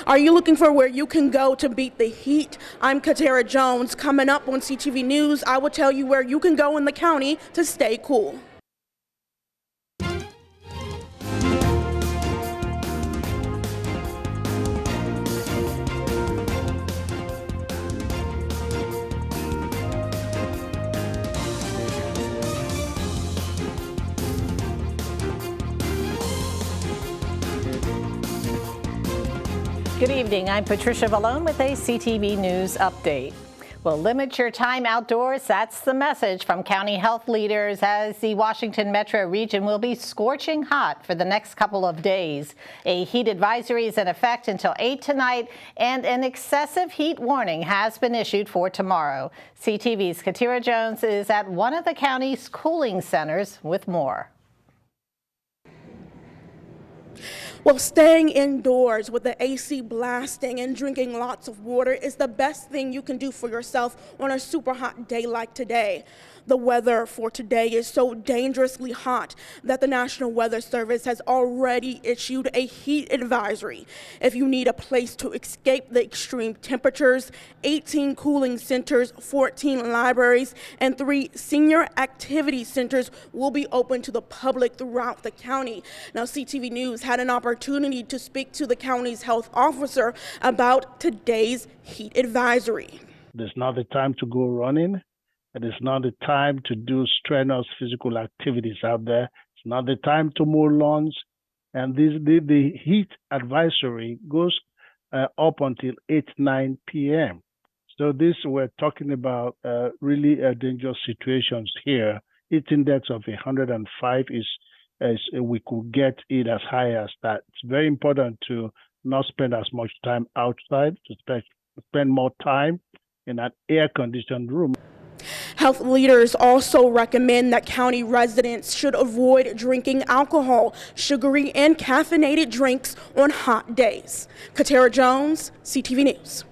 Are you looking for where you can go to beat the heat? I'm Katara Jones. Coming up on CTV News, I will tell you where you can go in the county to stay cool. Good evening. I'm Patricia Vallone with a CTV News update. Well, limit your time outdoors. That's the message from county health leaders as the Washington metro region will be scorching hot for the next couple of days. A heat advisory is in effect until 8 tonight, and an excessive heat warning has been issued for tomorrow. CTV's Katira Jones is at one of the county's cooling centers with more. Well, staying indoors with the AC blasting and drinking lots of water is the best thing you can do for yourself on a super hot day like today. The weather for today is so dangerously hot that the National Weather Service has already issued a heat advisory. If you need a place to escape the extreme temperatures, 18 cooling centers, 14 libraries, and 3 senior activity centers will be open to the public throughout the county. Now, CTV News had an opportunity to speak to the county's health officer about today's heat advisory. There's not the time to go running. It is not the time to do strenuous physical activities out there. It's not the time to mow lawns. And the heat advisory goes up until 9 p.m. So we're talking about really dangerous situations here. Heat index of 105 is we could get it as high as that. It's very important to not spend as much time outside, to spend more time in an air-conditioned room. Health leaders also recommend that county residents should avoid drinking alcohol, sugary, and caffeinated drinks on hot days. Katara Jones, CTV News.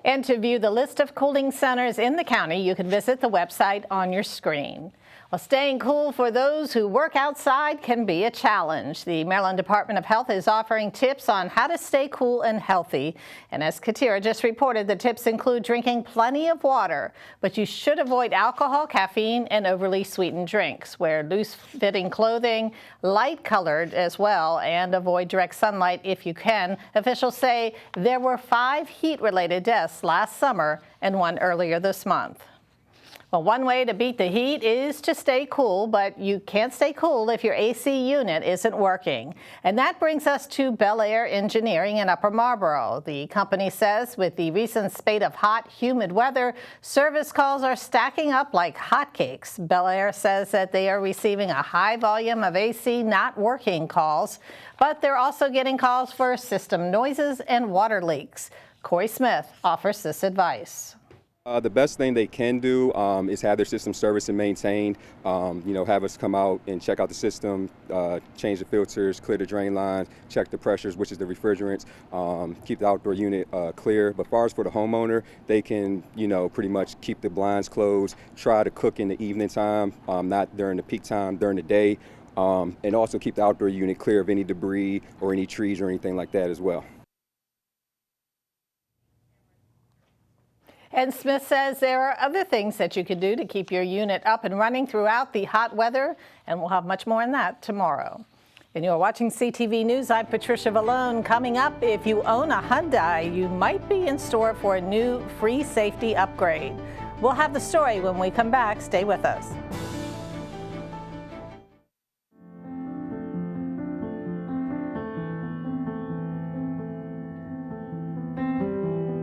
And to view the list of cooling centers in the county, you can visit the website on your screen. Well, staying cool for those who work outside can be a challenge. The Maryland Department of Health is offering tips on how to stay cool and healthy. And as Katira just reported, the tips include drinking plenty of water, but you should avoid alcohol, caffeine, and overly sweetened drinks. Wear loose-fitting clothing, light-colored as well, and avoid direct sunlight if you can. Officials say there were 5 heat-related deaths last summer and 1 earlier this month. Well, one way to beat the heat is to stay cool, but you can't stay cool if your AC unit isn't working. And that brings us to Bel Air Engineering in Upper Marlboro. The company says with the recent spate of hot, humid weather, service calls are stacking up like hotcakes. Bel Air says that they are receiving a high volume of AC not working calls, but they're also getting calls for system noises and water leaks. Corey Smith offers this advice. The best thing they can do is have their system serviced and maintained. Have us come out and check out the system, change the filters, clear the drain lines, check the pressures, which is the refrigerants, keep the outdoor unit clear. But as far as for the homeowner, they can, pretty much keep the blinds closed, try to cook in the evening time, not during the peak time, during the day, and also keep the outdoor unit clear of any debris or any trees or anything like that as well. And Smith says there are other things that you can do to keep your unit up and running throughout the hot weather, and we'll have much more on that tomorrow. And you're watching CTV News. I'm Patricia Vallone. Coming up, if you own a Hyundai, you might be in store for a new free safety upgrade. We'll have the story when we come back. Stay with us.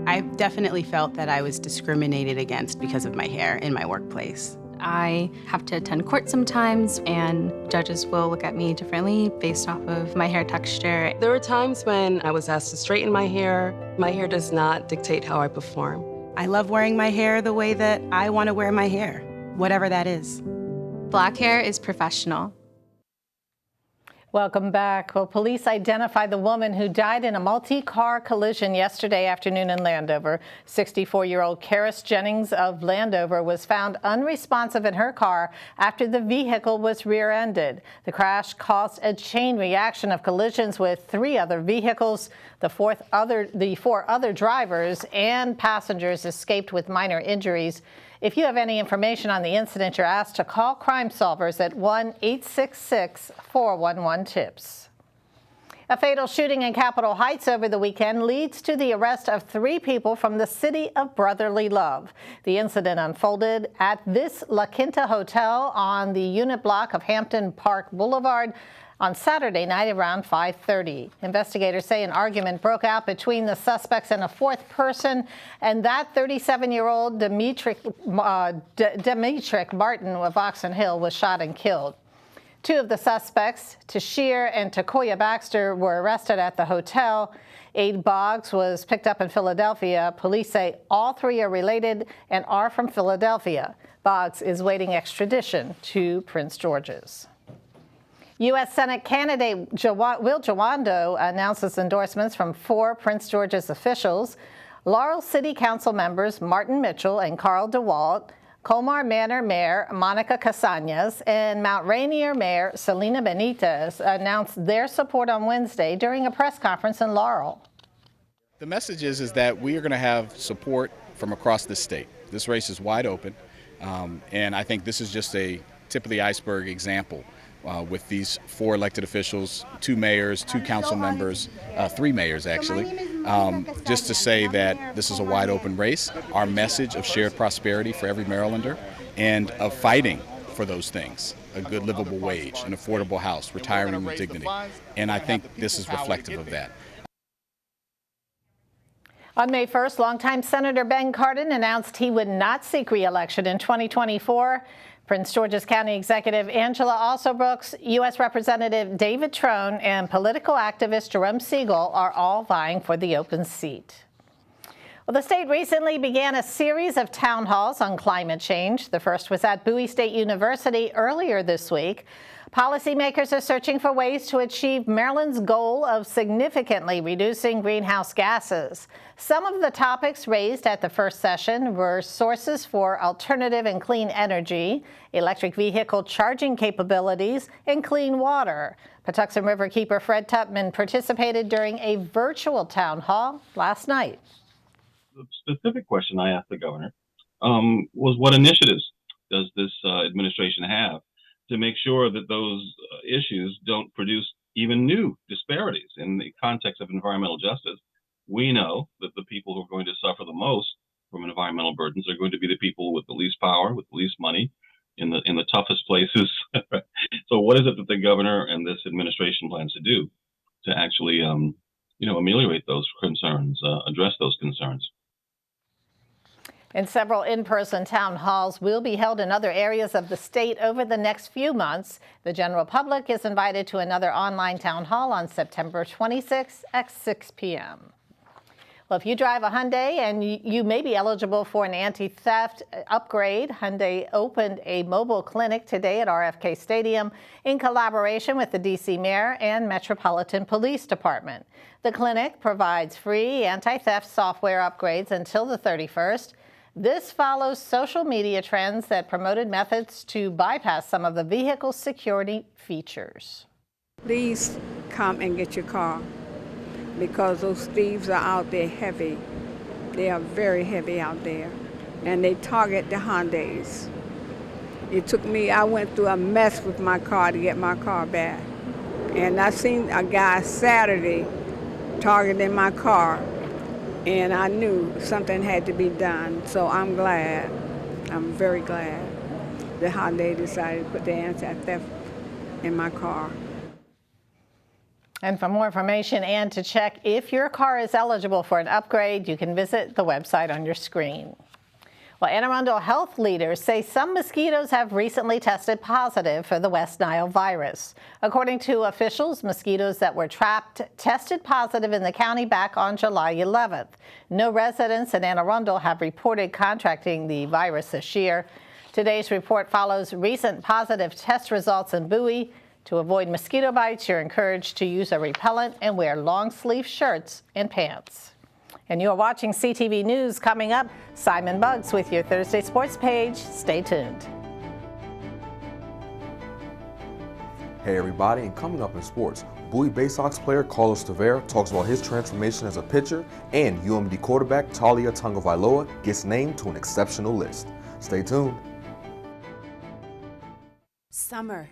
I definitely felt that I was discriminated against because of my hair in my workplace. I have to attend court sometimes, and judges will look at me differently based off of my hair texture. There were times when I was asked to straighten my hair. My hair does not dictate how I perform. I love wearing my hair the way that I want to wear my hair, whatever that is. Black hair is professional. Welcome back. Well, police identified the woman who died in a multi-car collision yesterday afternoon in Landover. 64-year-old Karis Jennings of Landover was found unresponsive in her car after the vehicle was rear-ended. The crash caused a chain reaction of collisions with 3 other vehicles. The four other drivers and passengers escaped with minor injuries. If you have any information on the incident, you're asked to call Crime Solvers at 1-866-411-TIPS. A fatal shooting in Capitol Heights over the weekend leads to the arrest of 3 people from the city of brotherly love. The incident unfolded at this La Quinta Hotel on the unit block of Hampton Park Boulevard on Saturday night around 5:30. Investigators say an argument broke out between the suspects and a 4th person, and that 37-year-old Demetric Martin of Oxon Hill was shot and killed. 2 of the suspects, Tashir and Takoya Baxter, were arrested at the hotel. Abe Boggs was picked up in Philadelphia. Police say all 3 are related and are from Philadelphia. Boggs is waiting extradition to Prince George's. U.S. Senate candidate Will Jawando announces endorsements from 4 Prince George's officials: Laurel City Council members Martin Mitchell and Carl DeWalt, Colmar Manor Mayor Monica Casañas, and Mount Rainier Mayor Selena Benitez announced their support on Wednesday during a press conference in Laurel. The message is that we are going to have support from across the state. This race is wide open, and I think this is just a tip of the iceberg example. With these 4 elected officials, 2 mayors, 2 council members, 3 mayors actually, just to say that this is a wide open race. Our message of shared prosperity for every Marylander and of fighting for those things: a good livable wage, an affordable house, retiring with dignity. And I think this is reflective of that. On May 1st, longtime Senator Ben Cardin announced he would not seek re-election in 2024. Prince George's County Executive Angela Alsobrooks, U.S. Representative David Trone, and political activist Jerome Siegel are all vying for the open seat. Well, the state recently began a series of town halls on climate change. The first was at Bowie State University earlier this week. Policymakers are searching for ways to achieve Maryland's goal of significantly reducing greenhouse gases. Some of the topics raised at the first session were sources for alternative and clean energy, electric vehicle charging capabilities, and clean water. Patuxent Riverkeeper Fred Tupman participated during a virtual town hall last night. The specific question I asked the governor was, what initiatives does this administration have to make sure that those issues don't produce even new disparities in the context of environmental justice? We know that the people who are going to suffer the most from environmental burdens are going to be the people with the least power, with the least money, in the toughest places. So what is it that the governor and this administration plans to do to actually, ameliorate those concerns, address those concerns? And several in-person town halls will be held in other areas of the state over the next few months. The general public is invited to another online town hall on September 26th at 6 p.m. Well, if you drive a Hyundai and you may be eligible for an anti-theft upgrade, Hyundai opened a mobile clinic today at RFK Stadium in collaboration with the D.C. Mayor and Metropolitan Police Department. The clinic provides free anti-theft software upgrades until the 31st. This follows social media trends that promoted methods to bypass some of the vehicle's security features. Please come and get your car, because those thieves are out there heavy. They are very heavy out there, and they target the Hyundais. I went through a mess with my car to get my car back. And I seen a guy Saturday targeting my car, and I knew something had to be done. So I'm very glad that Hyundai decided to put the anti-theft in my car. And for more information and to check if your car is eligible for an upgrade, you can visit the website on your screen. Well, Anne Arundel health leaders say some mosquitoes have recently tested positive for the West Nile virus. According to officials, mosquitoes that were trapped tested positive in the county back on July 11th. No residents in Anne Arundel have reported contracting the virus this year. Today's report follows recent positive test results in Bowie. To avoid mosquito bites, you're encouraged to use a repellent and wear long-sleeve shirts and pants. And you're watching CTV News. Coming up, Simon Buggs with your Thursday Sports page. Stay tuned. Hey everybody, and coming up in sports, Bowie Bay Sox player Carlos Tavera talks about his transformation as a pitcher, and UMD quarterback Talia Tagovailoa gets named to an exceptional list. Stay tuned. Summer.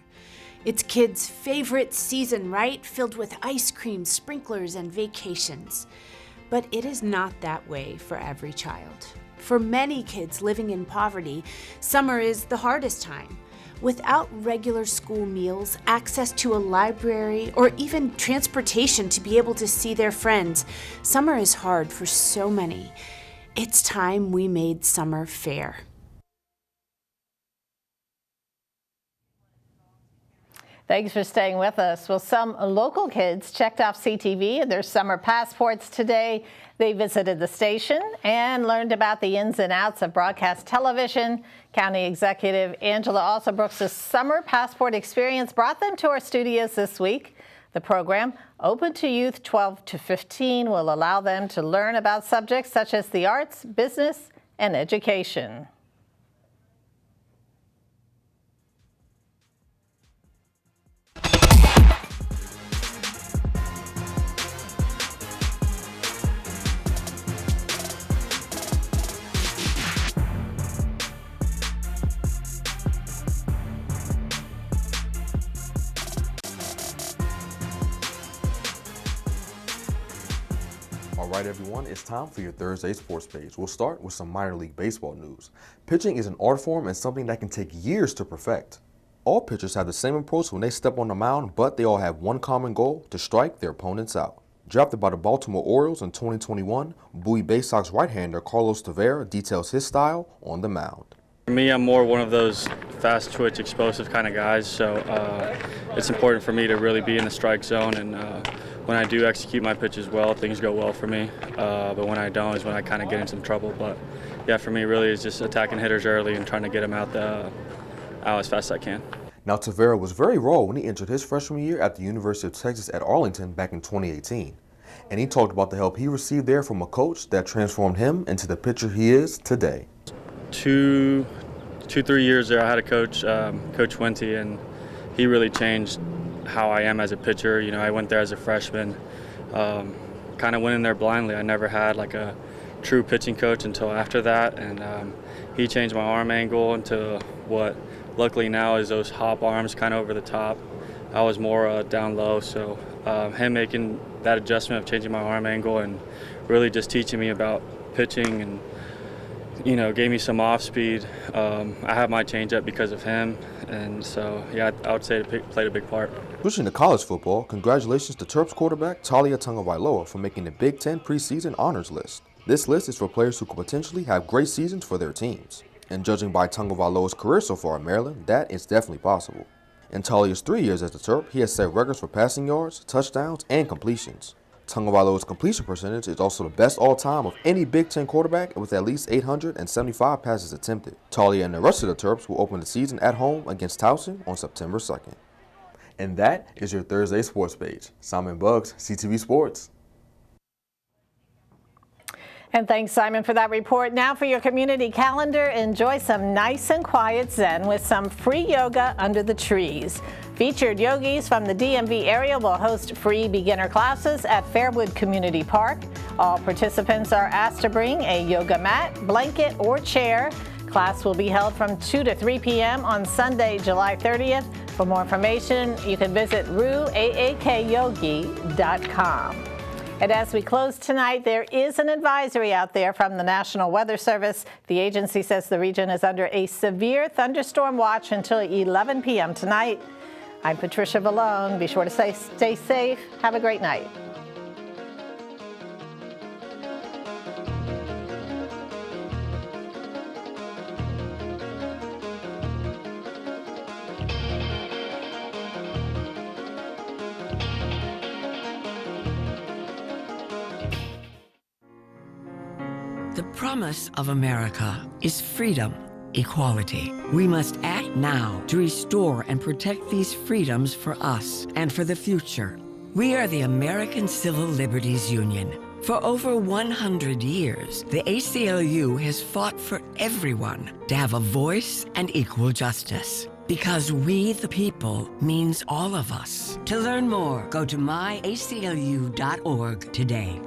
It's kids' favorite season, right? Filled with ice cream, sprinklers, and vacations. But it is not that way for every child. For many kids living in poverty, summer is the hardest time. Without regular school meals, access to a library, or even transportation to be able to see their friends, summer is hard for so many. It's time we made summer fair. Thanks for staying with us. Well, some local kids checked off CTV and their summer passports today. They visited the station and learned about the ins and outs of broadcast television. County Executive Angela Alsobrooks' summer passport experience brought them to our studios this week. The program, open to youth 12 to 15, will allow them to learn about subjects such as the arts, business, and education. All right, everyone, it's time for your Thursday Sports page. We'll start with some minor league baseball news. Pitching is an art form and something that can take years to perfect. All pitchers have the same approach when they step on the mound, but they all have one common goal: to strike their opponents out. Drafted by the Baltimore Orioles in 2021, Bowie Bay Sox right-hander Carlos Tavera details his style on the mound. For me, I'm more one of those fast twitch, explosive kind of guys, so it's important for me to really be in the strike zone, and when I do execute my pitches well, things go well for me, but when I don't is when I kind of get in some trouble. But yeah, for me really it's just attacking hitters early and trying to get them out as fast as I can. Now, Tavera was very raw when he entered his freshman year at the University of Texas at Arlington back in 2018. And he talked about the help he received there from a coach that transformed him into the pitcher he is today. 3 years there, I had a coach, Coach Wente, and he really changed how I am as a pitcher. You know, I went there as a freshman, kind of went in there blindly. I never had like a true pitching coach until after that, and he changed my arm angle into what luckily now is those hop arms kind of over the top. I was more down low, so him making that adjustment of changing my arm angle and really just teaching me about pitching and, you know, gave me some off speed. I have my changeup because of him, and so yeah, I would say it played a big part. Switching to college football, congratulations to Terps quarterback Talia Tagovailoa for making the Big Ten preseason honors list. This list is for players who could potentially have great seasons for their teams. And judging by Tagovailoa's career so far in Maryland, that is definitely possible. In Talia's 3 years as a Terp, he has set records for passing yards, touchdowns, and completions. Tagovailoa's completion percentage is also the best all-time of any Big Ten quarterback with at least 875 passes attempted. Talia and the rest of the Terps will open the season at home against Towson on September 2nd. And that is your Thursday Sports page. Simon Buggs, CTV Sports. And thanks, Simon, for that report. Now for your community calendar, enjoy some nice and quiet Zen with some free yoga under the trees. Featured yogis from the DMV area will host free beginner classes at Fairwood Community Park. All participants are asked to bring a yoga mat, blanket, or chair. Class will be held from 2 to 3 p.m. on Sunday, July 30th. For more information, you can visit ruaakyogi.com. And as we close tonight, there is an advisory out there from the National Weather Service. The agency says the region is under a severe thunderstorm watch until 11 p.m. tonight. I'm Patricia Vallone. Be sure to stay safe. Have a great night. The promise of America is freedom. equality. We must act now to restore and protect these freedoms for us and for the future. We are the American Civil Liberties Union. For over 100 years, the ACLU has fought for everyone to have a voice and equal justice. Because we the people means all of us. To learn more, go to myaclu.org today.